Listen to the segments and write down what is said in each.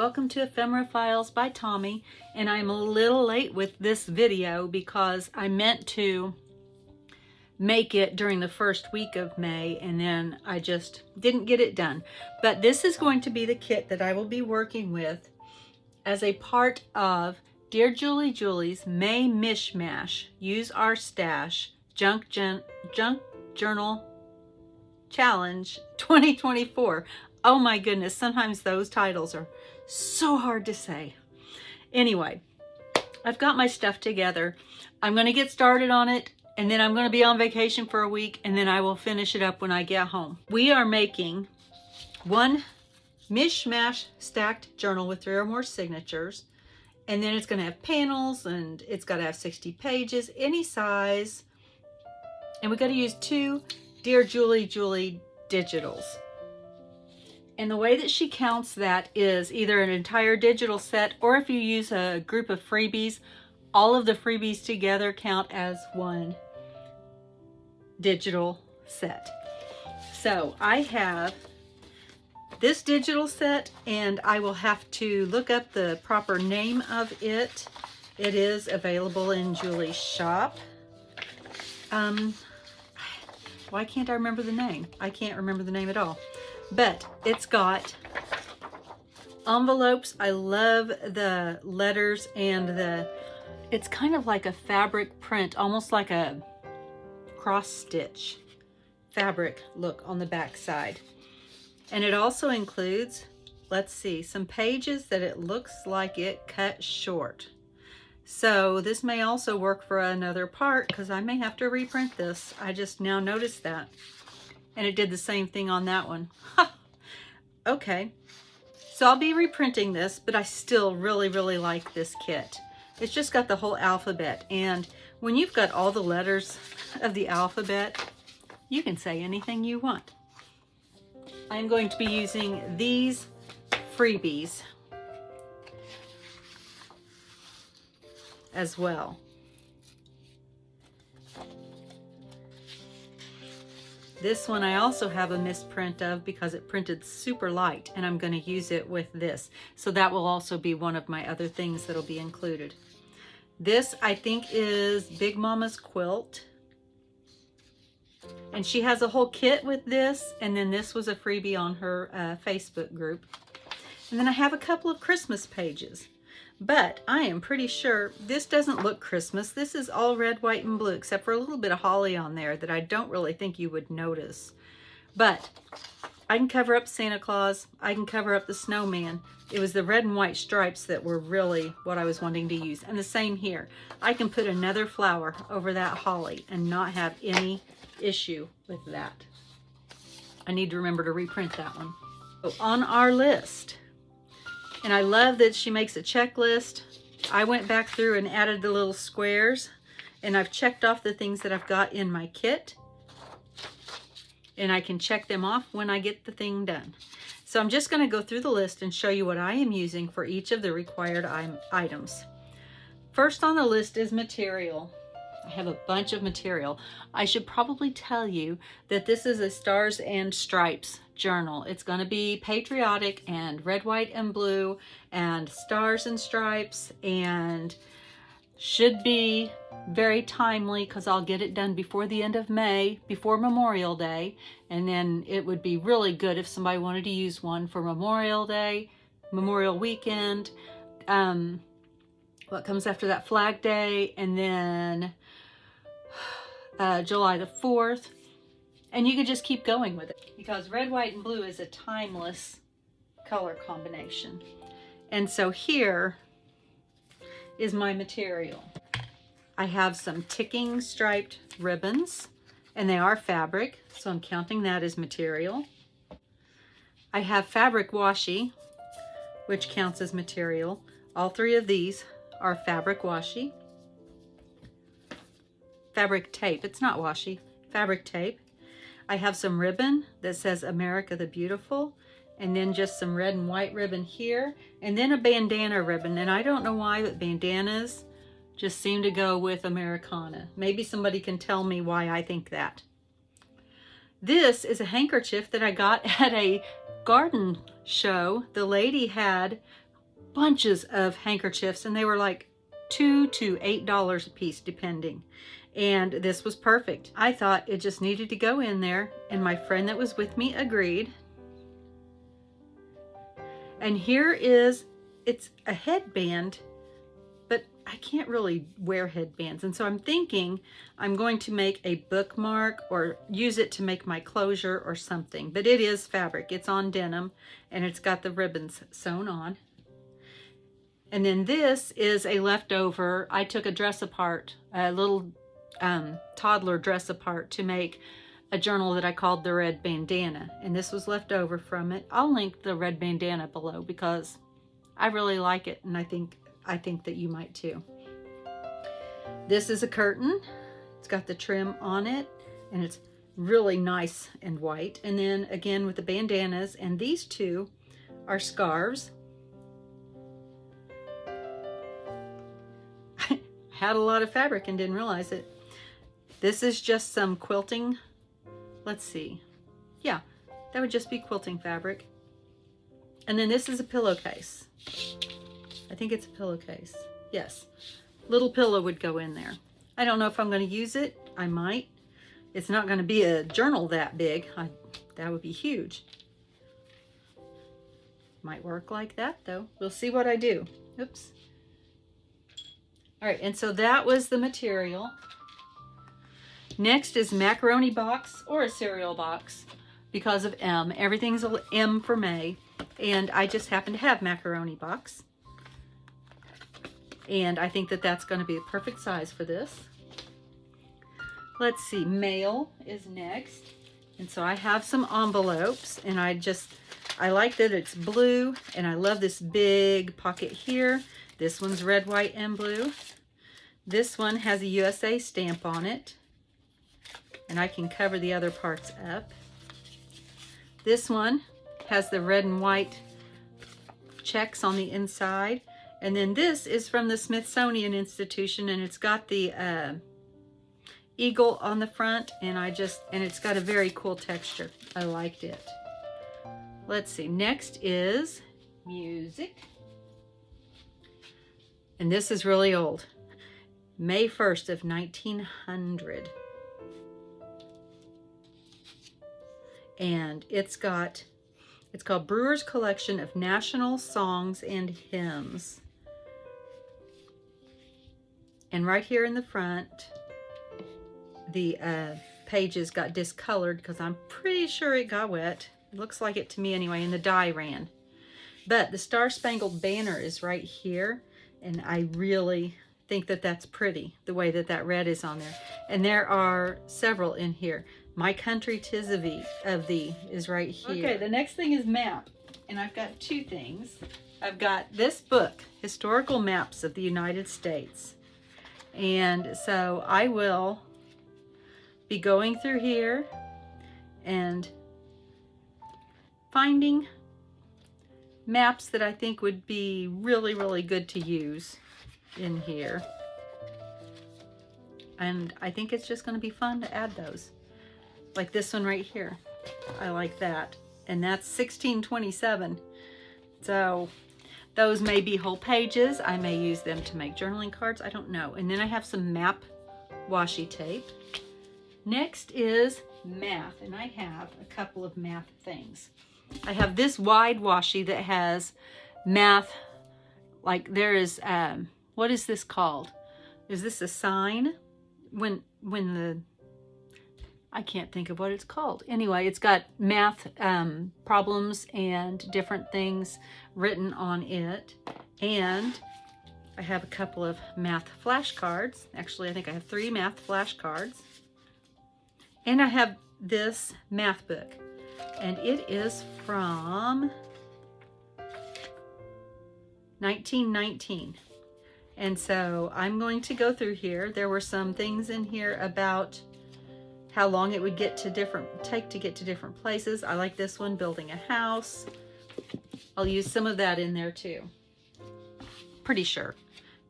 Welcome to Ephemera Files by Tommy, and I'm a little late with this video because I meant to make it during the first week of May and then I just didn't get it done. But this is going to be the kit that I will be working with as a part of Dear Julie Julie's May Mishmash Use Our Stash Junk Journal Challenge 2024. Oh my goodness, sometimes those titles are so hard to say. Anyway, I've got my stuff together. I'm going to get started on it, and then I'm going to be on vacation for a week, and then I will finish it up when I get home. We are making one Mishmash stacked journal with 3 or more signatures, and then it's going to have panels, and it's got to have 60 pages, any size, and we got to use 2 Dear Julie digitals. And the way that she counts that is either an entire digital set, or if you use a group of freebies, all of the freebies together count as one digital set. So I have this digital set, and I will have to look up the proper name of it. It is available in Julie's shop. Why can't I remember the name? I can't remember the name at all. But it's got envelopes. I love the letters and it's kind of like a fabric print, almost like a cross stitch fabric look on the back side. And it also includes, let's see, some pages that it looks like it cut short. So this may also work for another part because I may have to reprint this. I just now noticed that. And it did the same thing on that one. Okay, so I'll be reprinting this, but I still really like this kit. It's just got the whole alphabet, and when you've got all the letters of the alphabet, you can say anything you want. I'm going to be using these freebies as well. This one I also have a misprint of because it printed super light, and I'm going to use it with this. So that will also be one of my other things that'll be included. This I think is Big Mama's quilt. And she has a whole kit with this, and then this was a freebie on her Facebook group. And then I have a couple of Christmas pages. But I am pretty sure this doesn't look Christmas. This is all red, white, and blue, except for a little bit of holly on there that I don't really think you would notice. But I can cover up Santa Claus. I can cover up the snowman. It was the red and white stripes that were really what I was wanting to use. And the same here. I can put another flower over that holly and not have any issue with that. I need to remember to reprint that one. So on our list, and I love that she makes a checklist. I went back through and added the little squares, and I've checked off the things that I've got in my kit, and I can check them off when I get the thing done. So I'm just going to go through the list and show you what I am using for each of the required items. First on the list is material. I have a bunch of material. I should probably tell you that this is a Stars and Stripes journal. It's going to be patriotic and red, white, and blue and stars and stripes, and should be very timely because I'll get it done before the end of May, before Memorial Day, and then it would be really good if somebody wanted to use one for Memorial Day, Memorial Weekend, what comes after that, Flag Day, and then July the 4th. And you could just keep going with it because red, white, and blue is a timeless color combination. And so here is my material. I have some ticking striped ribbons, and they are fabric, so I'm counting that as material. I have fabric washi, which counts as material. All 3 of these are fabric washi. Fabric tape, it's not washi, fabric tape. I have some ribbon that says America the Beautiful, and then just some red and white ribbon here, and then a bandana ribbon. And I don't know why, but bandanas just seem to go with Americana. Maybe somebody can tell me why I think that. This is a handkerchief that I got at a garden show. The lady had bunches of handkerchiefs, and they were like $2 to $8 a piece depending. And this was perfect. I thought it just needed to go in there, and my friend that was with me agreed. And here is, it's a headband, but I can't really wear headbands. And so I'm thinking I'm going to make a bookmark or use it to make my closure or something. But it is fabric. It's on denim, and it's got the ribbons sewn on. And then this is a leftover. I took a dress apart, a little toddler dress apart to make a journal that I called the Red Bandana. And this was left over from it. I'll link the Red Bandana below because I really like it, and I think that you might too. This is a curtain. It's got the trim on it, and it's really nice and white. And then again with the bandanas, and these two are scarves. I had a lot of fabric and didn't realize it. This is just some quilting. Let's see. Yeah, that would just be quilting fabric. And then this is a pillowcase. I think it's a pillowcase. Yes, little pillow would go in there. I don't know if I'm going to use it. I might. It's not going to be a journal that big. That would be huge. Might work like that though. We'll see what I do. Oops. All right, and so that was the material. Next is macaroni box or a cereal box because of M. Everything's a M for May, and I just happen to have macaroni box. And I think that that's going to be the perfect size for this. Let's see, mail is next. And so I have some envelopes, and I like that it's blue, and I love this big pocket here. This one's red, white, and blue. This one has a USA stamp on it, and I can cover the other parts up. This one has the red and white checks on the inside. And then this is from the Smithsonian Institution, and it's got the eagle on the front, and it's got a very cool texture. I liked it. Let's see, next is music. And this is really old. May 1st of 1900. And it's called Brewer's Collection of National Songs and Hymns. And right here in the front, the pages got discolored because I'm pretty sure it got wet. It looks like it to me anyway, and the dye ran. But the Star Spangled Banner is right here, and I really think that that's pretty, the way that that red is on there. And there are several in here. My Country 'Tis of Thee is right here. Okay, the next thing is map, and I've got two things. I've got this book, Historical Maps of the United States. And so I will be going through here and finding maps that I think would be really, really good to use in here. And I think it's just going to be fun to add those. Like this one right here. I like that. And that's 1627. So those may be whole pages. I may use them to make journaling cards. I don't know. And then I have some map washi tape. Next is math. And I have a couple of math things. I have this wide washi that has math. Like there is, what is this called? Is this a sign? When I can't think of what it's called. Anyway, it's got math problems and different things written on it. And I have a couple of math flashcards. Actually, I think I have 3 math flashcards. And I have this math book. And it is from 1919. And so I'm going to go through here. There were some things in here about how long it would take to get to different places. I like this one, building a house. I'll use some of that in there too. Pretty sure.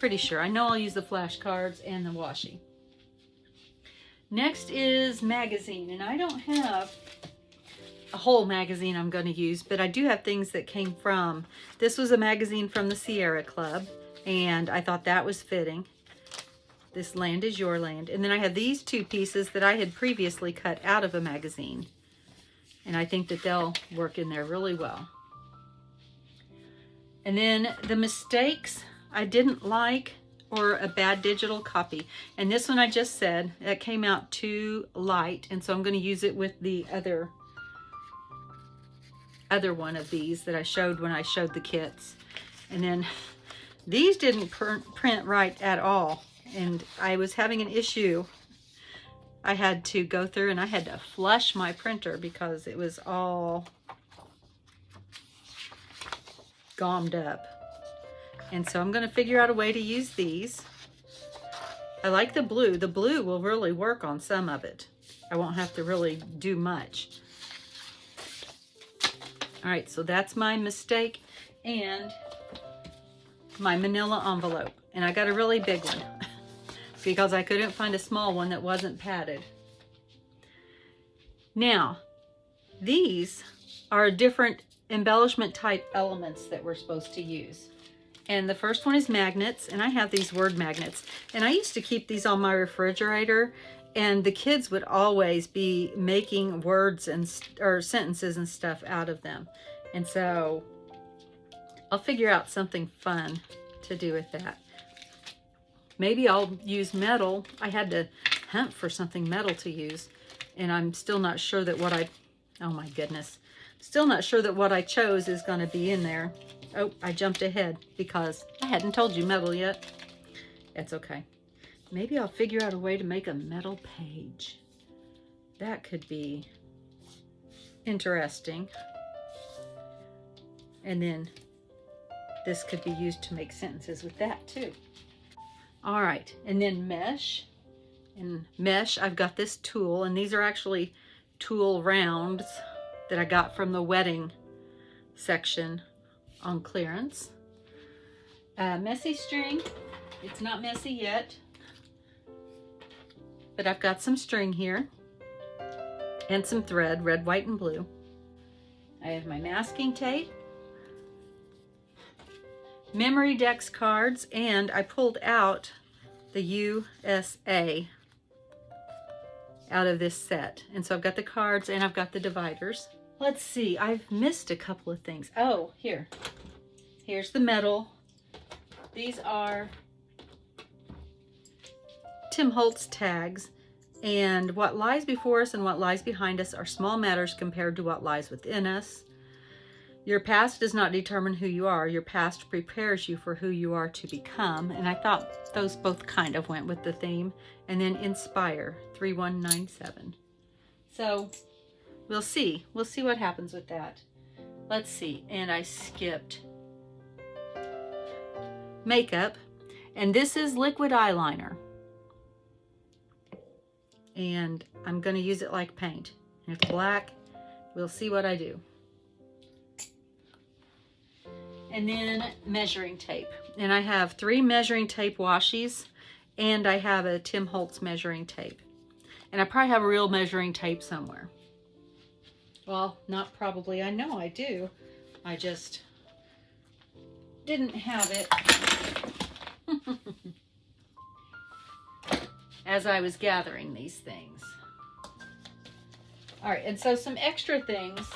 I know I'll use the flashcards and the washi. Next is magazine, and I don't have a whole magazine I'm going to use, but I do have things that came from. This was a magazine from the Sierra Club, and I thought that was fitting. This Land is Your Land. And then I have these two pieces that I had previously cut out of a magazine. And I think that they'll work in there really well. And then the mistakes I didn't like, or a bad digital copy. And this one I just said, that came out too light. And so I'm going to use it with the other one of these that I showed when I showed the kits. And then these didn't print right at all. And I was having an issue. I had to go through and I had to flush my printer because it was all gommed up. And so I'm going to figure out a way to use these. I like the blue. The blue will really work on some of it. I won't have to really do much. All right, so that's my mistake and my manila envelope. And I got a really big one because I couldn't find a small one that wasn't padded. Now, these are different embellishment type elements that we're supposed to use. And the first one is magnets, and I have these word magnets. And I used to keep these on my refrigerator, and the kids would always be making words and or sentences and stuff out of them. And so I'll figure out something fun to do with that. Maybe I'll use metal. I had to hunt for something metal to use, and I'm still not sure that oh my goodness. Still not sure that what I chose is going to be in there. Oh, I jumped ahead because I hadn't told you metal yet. That's okay. Maybe I'll figure out a way to make a metal page. That could be interesting. And then this could be used to make sentences with that too. All right, and then mesh. And mesh, I've got this tool, and these are actually tool rounds that I got from the wedding section on clearance. Messy string. It's not messy yet, but I've got some string here and some thread, red, white, and blue. I have my masking tape, memory dex cards, and I pulled out the USA out of this set. And so I've got the cards and I've got the dividers. Let's see, I've missed a couple of things. Oh, here's the metal. These are Tim Holtz tags, and what lies before us and what lies behind us are small matters compared to what lies within us. Your past does not determine who you are. Your past prepares you for who you are to become. And I thought those both kind of went with the theme. And then inspire, 3197. So we'll see. We'll see what happens with that. Let's see. And I skipped makeup. And this is liquid eyeliner. And I'm going to use it like paint. And it's black. We'll see what I do. And then measuring tape. And I have 3 measuring tape washies, and I have a Tim Holtz measuring tape. And I probably have a real measuring tape somewhere. Well, not probably. I know I do. I just didn't have it as I was gathering these things. All right, and so some extra things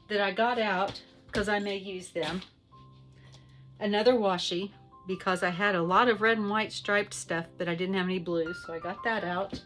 that I got out because I may use them. Another washi, because I had a lot of red and white striped stuff, but I didn't have any blue, so I got that out.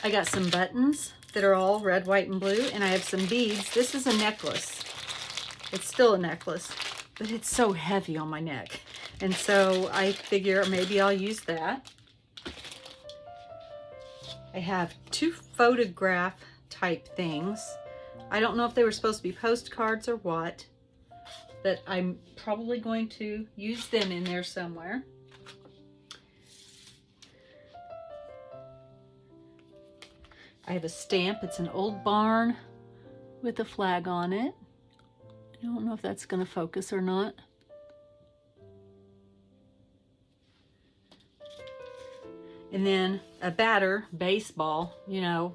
I got some buttons that are all red, white, and blue, and I have some beads. This is a necklace. It's still a necklace, but it's so heavy on my neck. And so I figure maybe I'll use that. I have 2 photograph type things. I don't know if they were supposed to be postcards or what, but I'm probably going to use them in there somewhere. I have a stamp. It's an old barn with a flag on it. I don't know if that's going to focus or not. And then a batter, baseball, you know,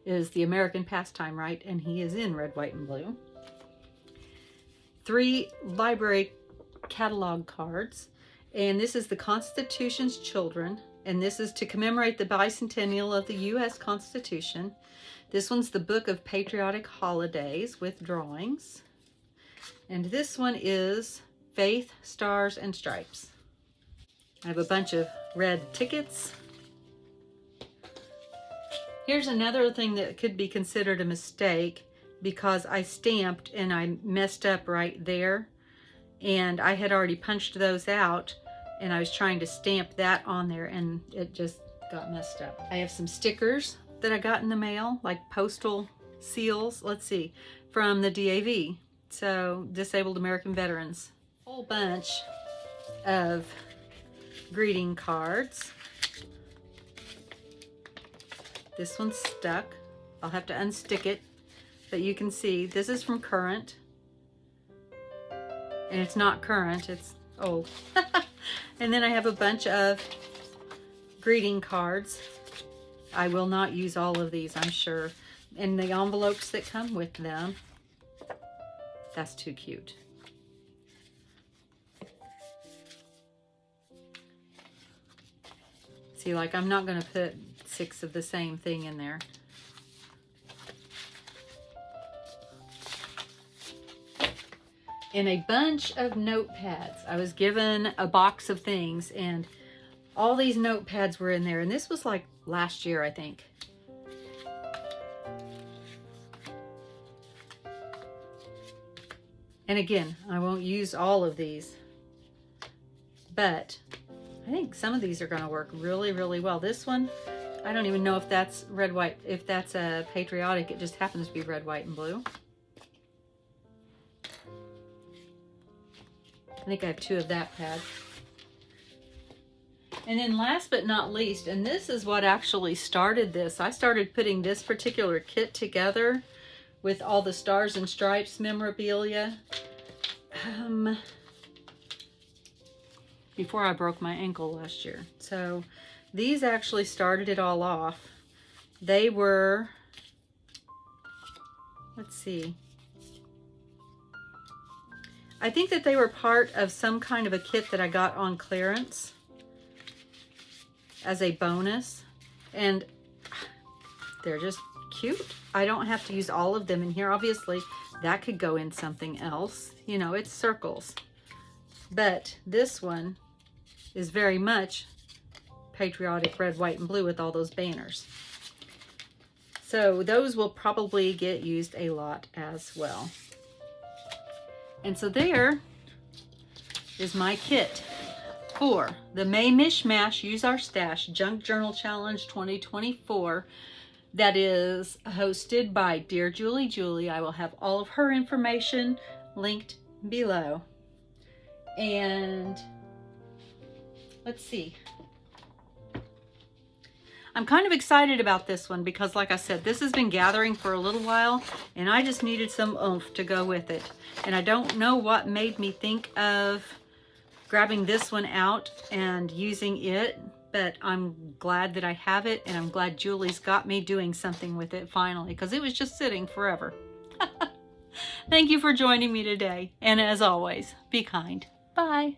is the American pastime, right? And he is in red, white, and blue. 3 library catalog cards. And this is the Constitution's Children. And this is to commemorate the bicentennial of the U.S. Constitution. This one's the Book of Patriotic Holidays with drawings. And this one is Faith, Stars, and Stripes. I have a bunch of red tickets. Here's another thing that could be considered a mistake because I stamped and I messed up right there. And I had already punched those out and I was trying to stamp that on there and it just got messed up. I have some stickers that I got in the mail, like postal seals, let's see, from the DAV, so Disabled American Veterans. A whole bunch of greeting cards. This one's stuck. I'll have to unstick it, but you can see this is from Current. And it's not current, it's old. And then I have a bunch of greeting cards. I will not use all of these, I'm sure. And the envelopes that come with them. That's too cute. See, like I'm not gonna put 6 of the same thing in there. And a bunch of notepads. I was given a box of things and all these notepads were in there. And this was like last year, I think. And again, I won't use all of these, but I think some of these are gonna work really, really well. This one, I don't even know if that's red, white, if that's a patriotic, it just happens to be red, white, and blue. I think I have 2 of that pad. And then last but not least, and this is what actually started this, I started putting this particular kit together with all the Stars and Stripes memorabilia before I broke my ankle last year. So these actually started it all off. They were, let's see, I think that they were part of some kind of a kit that I got on clearance as a bonus, and they're just cute. I don't have to use all of them in here. Obviously, that could go in something else. You know, it's circles. But this one is very much patriotic red, white, and blue with all those banners. So those will probably get used a lot as well. And so there is my kit for the May Mishmash Use Our Stash Junk Journal Challenge 2024 that is hosted by Dear Julie Julie. I will have all of her information linked below. And let's see. I'm kind of excited about this one because, like I said, this has been gathering for a little while and I just needed some oomph to go with it. And I don't know what made me think of grabbing this one out and using it, but I'm glad that I have it and I'm glad Julie's got me doing something with it finally because it was just sitting forever. Thank you for joining me today. And as always, be kind. Bye.